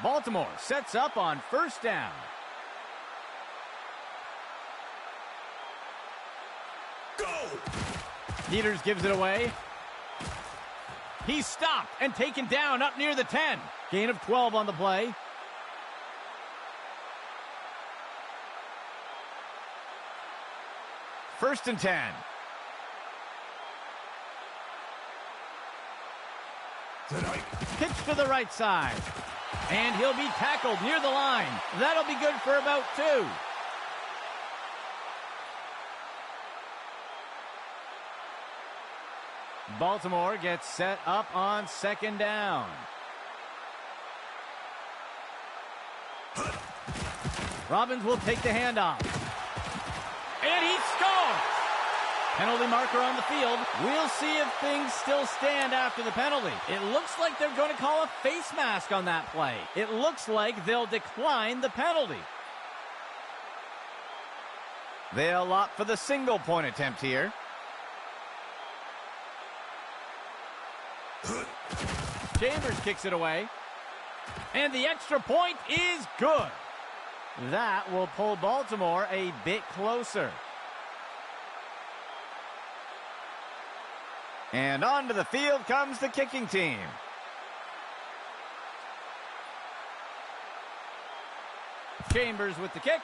Baltimore sets up on first down. Go! Peters gives it away. He's stopped and taken down up near the 10. Gain of 12 on the play. First and 10. Pitch to the right side. And he'll be tackled near the line. That'll be good for about 2. Baltimore gets set up on second down. Robbins will take the handoff. And he scores! Penalty marker on the field. We'll see if things still stand after the penalty. It looks like they're going to call a face mask on that play. It looks like they'll decline the penalty. They'll opt for the single point attempt here. Chambers kicks it away. And the extra point is good. That will pull Baltimore a bit closer. And onto the field comes the kicking team. Chambers with the kick.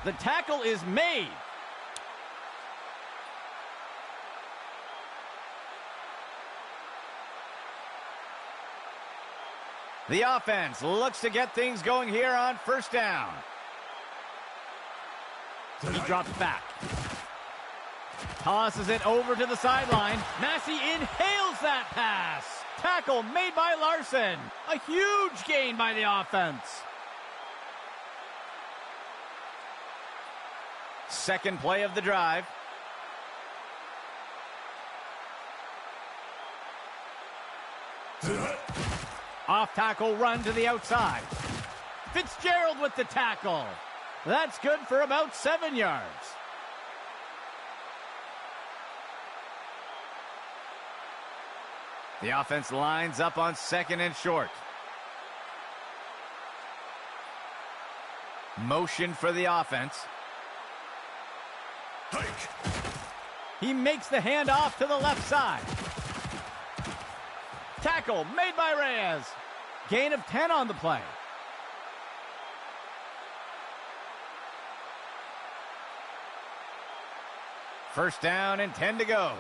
The tackle is made. The offense looks to get things going here on first down. He drops back. Tosses it over to the sideline. Massey inhales that pass. Tackle made by Larson. A huge gain by the offense. Second play of the drive. Off tackle run to the outside. Fitzgerald with the tackle. That's good for about 7 yards. The offense lines up on second and short. Motion for the offense. He makes the handoff to the left side. Tackle made by Reyes. Gain of 10 on the play. First down and 10 to go.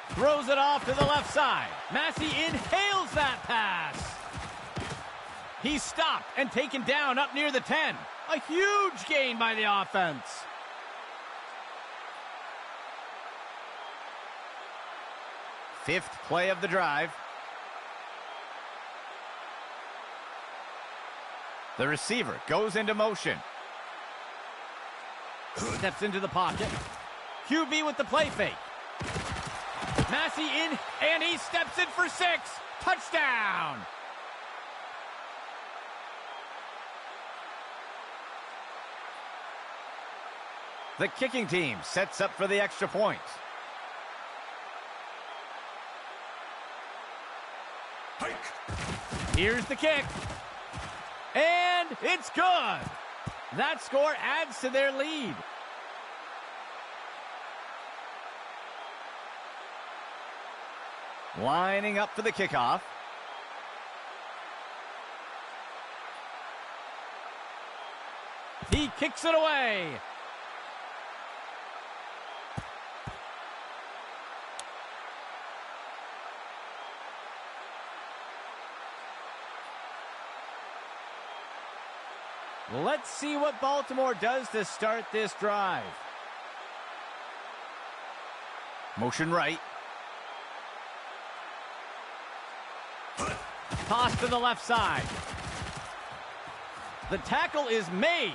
Throws it off to the left side. Massey inhales that pass. He's stopped and taken down up near the 10. A huge gain by the offense. Fifth play of the drive. The receiver goes into motion. Steps into the pocket. QB with the play fake. Massey in, and he steps in for 6. Touchdown! The kicking team sets up for the extra point. Here's the kick. And it's good. That score adds to their lead. Lining up for the kickoff. He kicks it away. Let's see what Baltimore does to start this drive. Motion right. Toss to the left side. The tackle is made.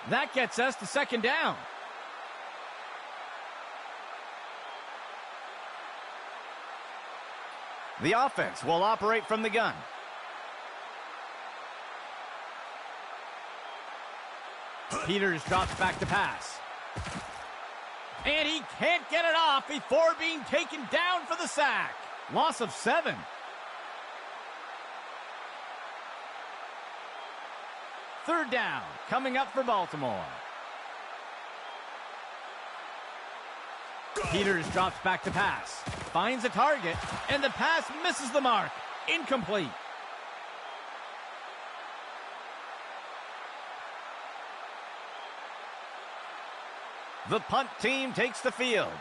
That gets us to second down. The offense will operate from the gun. Peters drops back to pass. And he can't get it off before being taken down for the sack. Loss of 7. Third down, coming up for Baltimore. Peters drops back to pass. Finds a target, and the pass misses the mark. Incomplete. The punt team takes the field.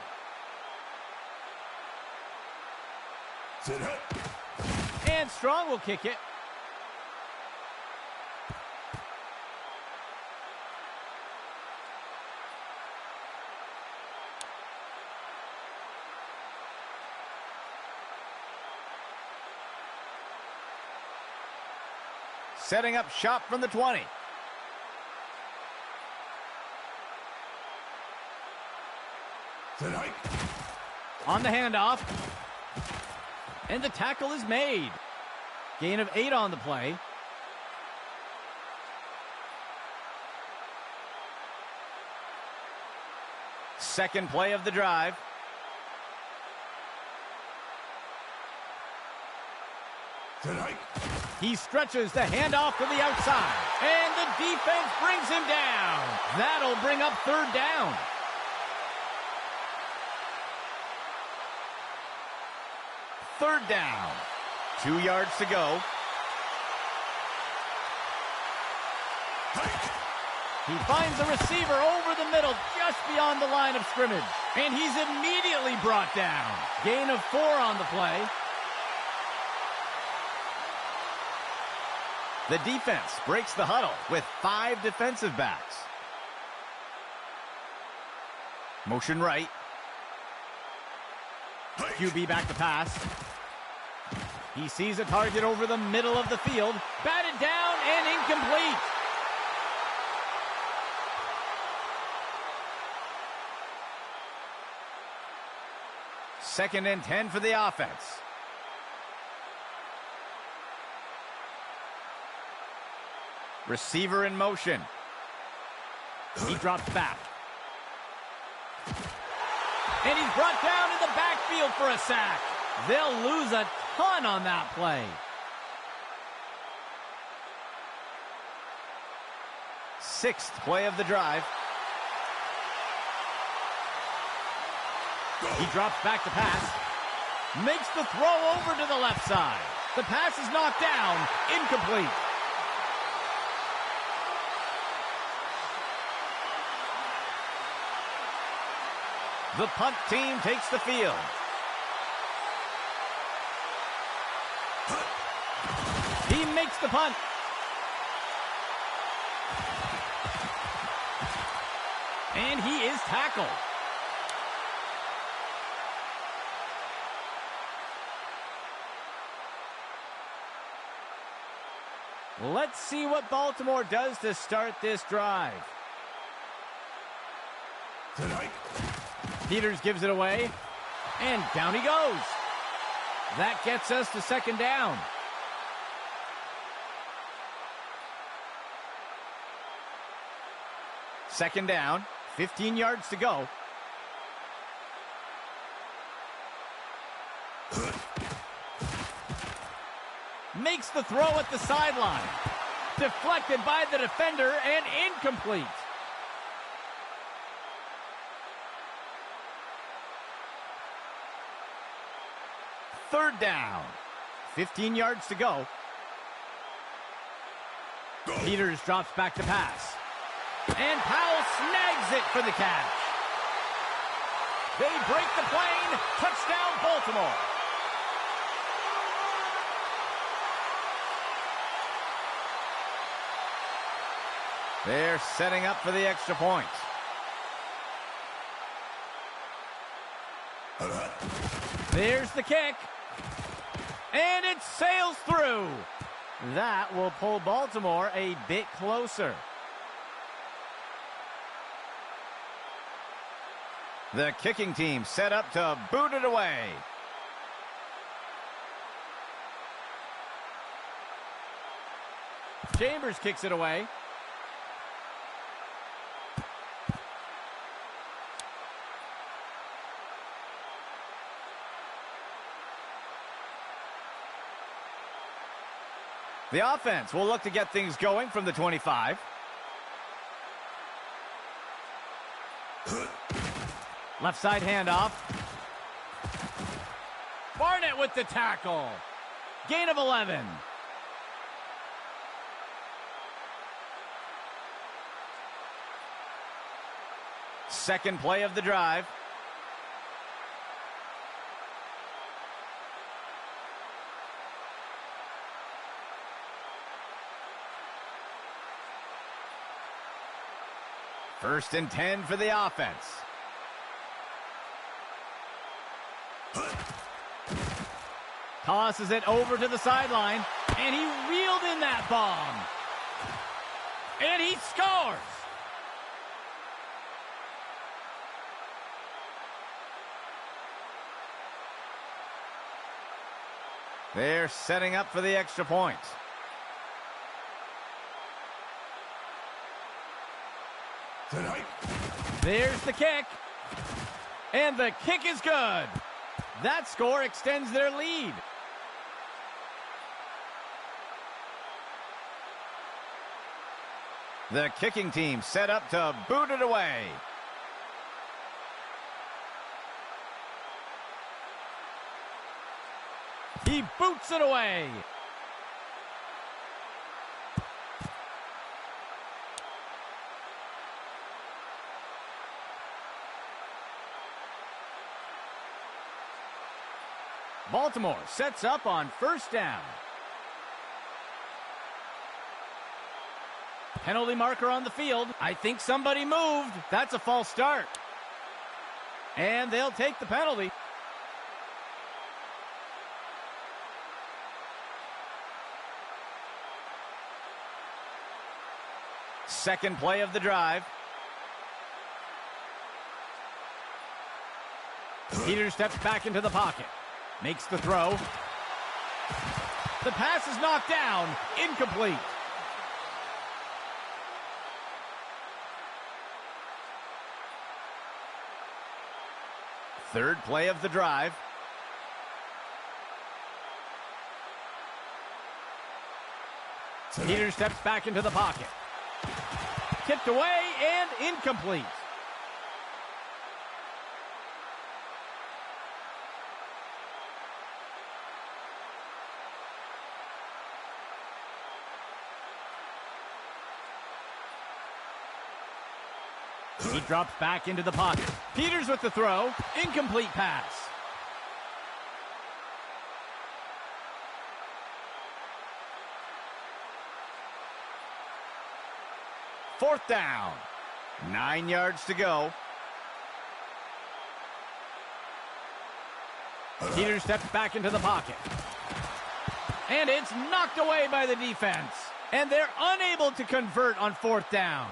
And Strong will kick it. Setting up shop from the 20. On the handoff. And the tackle is made. Gain of 8 on the play. Second play of the drive. He stretches the handoff to the outside. And the defense brings him down. That'll bring up third down. Third down. 2 yards to go. He finds the receiver over the middle, just beyond the line of scrimmage. And he's immediately brought down. Gain of 4 on the play. The defense breaks the huddle with 5 defensive backs. Motion right. QB back to pass. He sees a target over the middle of the field. Batted down and incomplete. Second and 10 for the offense. Receiver in motion. He drops back. And he's brought down in the backfield for a sack. They'll lose a ton on that play. Sixth play of the drive. He drops back to pass. Makes the throw over to the left side. The pass is knocked down. Incomplete. The punt team takes the field. He makes the punt. And he is tackled. Let's see what Baltimore does to start this drive. Tonight. Peters gives it away, and down he goes. That gets us to second down. Second down, 15 yards to go. Makes the throw at the sideline. Deflected by the defender and incomplete. Third down. 15 yards to go. Peters drops back to pass. And Powell snags it for the catch. They break the plane. Touchdown, Baltimore. They're setting up for the extra point. There's the kick. And it sails through. That will pull Baltimore a bit closer. The kicking team set up to boot it away. Chambers kicks it away. The offense will look to get things going from the 25. Left side handoff. Barnett with the tackle. Gain of 11. Second play of the drive. First and 10 for the offense. Tosses it over to the sideline, and he reeled in that bomb. And he scores! They're setting up for the extra point. Tonight. There's the kick. And the kick is good. That score extends their lead. The kicking team set up to boot it away. He boots it away. Baltimore sets up on first down. Penalty marker on the field. I think somebody moved. That's a false start. And they'll take the penalty. Second play of the drive. Peters steps back into the pocket. Makes the throw. The pass is knocked down. Incomplete. Third play of the drive. Peters steps back into the pocket. Tipped away and incomplete. He drops back into the pocket. Peters with the throw. Incomplete pass. Fourth down. 9 yards to go. Peters steps back into the pocket. And it's knocked away by the defense. And they're unable to convert on fourth down.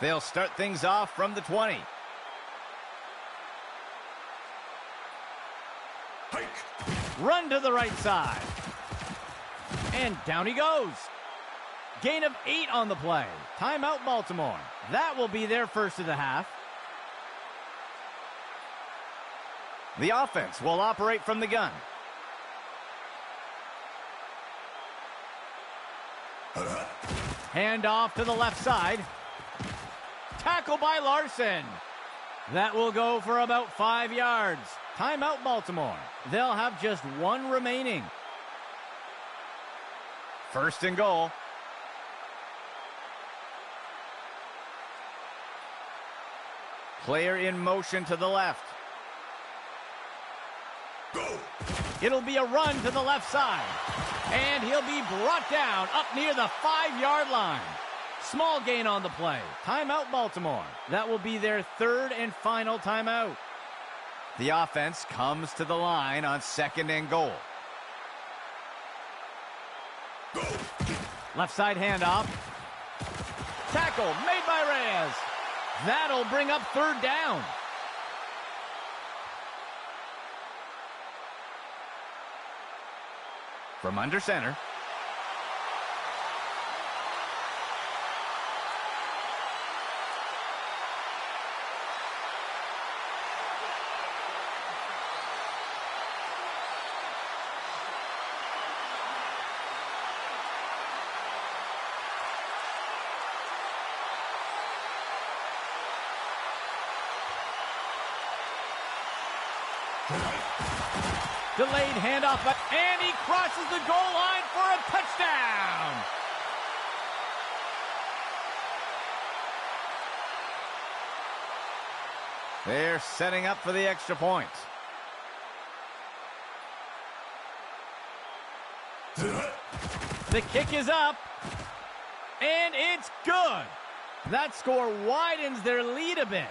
They'll start things off from the 20. Hike. Run to the right side. And down he goes. Gain of 8 on the play. Timeout Baltimore. That will be their first of the half. The offense will operate from the gun. Hand off to the left side. Tackle by Larson. That will go for about 5 yards. Timeout Baltimore. They'll have just 1 remaining. First and goal. Player in motion to the left. Go. It'll be a run to the left side. And he'll be brought down up near the 5-yard line. Small gain on the play. Timeout Baltimore. That will be their third and final timeout. The offense comes to the line on second and goal. Go. Left side handoff. Tackle made by Reyes. That'll bring up third down. From under center. Delayed handoff, and he crosses the goal line for a touchdown. They're setting up for the extra point. The kick is up, and it's good. That score widens their lead a bit.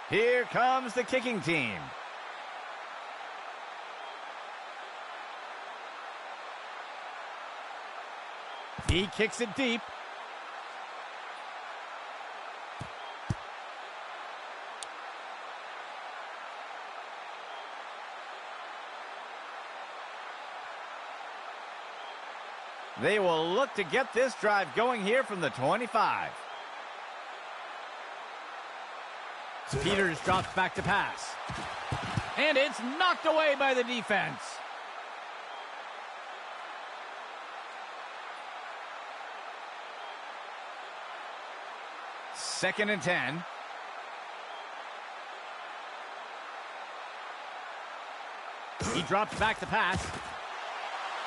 Here comes the kicking team. He kicks it deep. They will look to get this drive going here from the 25. Peters drops back to pass. And it's knocked away by the defense. Second and 10. He drops back to pass.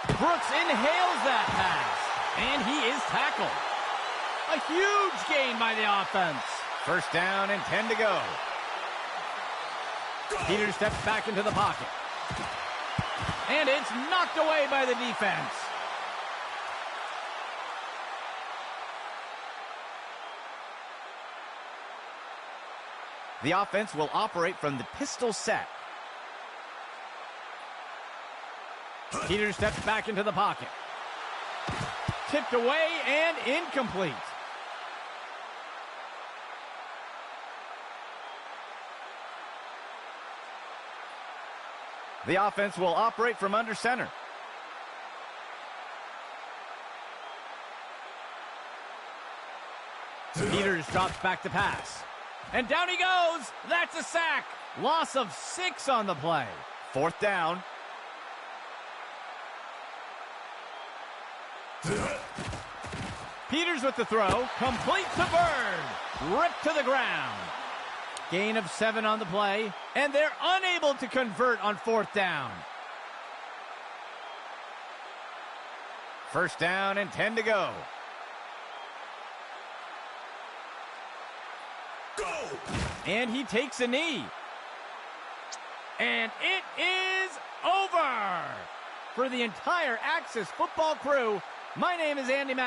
Brooks inhales that pass. And he is tackled. A huge gain by the offense. First down and 10 to go. Peters steps back into the pocket. And it's knocked away by the defense. The offense will operate from the pistol set. Peters steps back into the pocket. Tipped away and incomplete. The offense will operate from under center. Peters drops back to pass. And down he goes. That's a sack. Loss of 6 on the play. Fourth down. Peters with the throw. Complete to Bird. Ripped to the ground. Gain of 7 on the play. And they're unable to convert on fourth down. First down and 10 to go. And he takes a knee. And it is over. For the entire Axis football crew, my name is Andy Matt.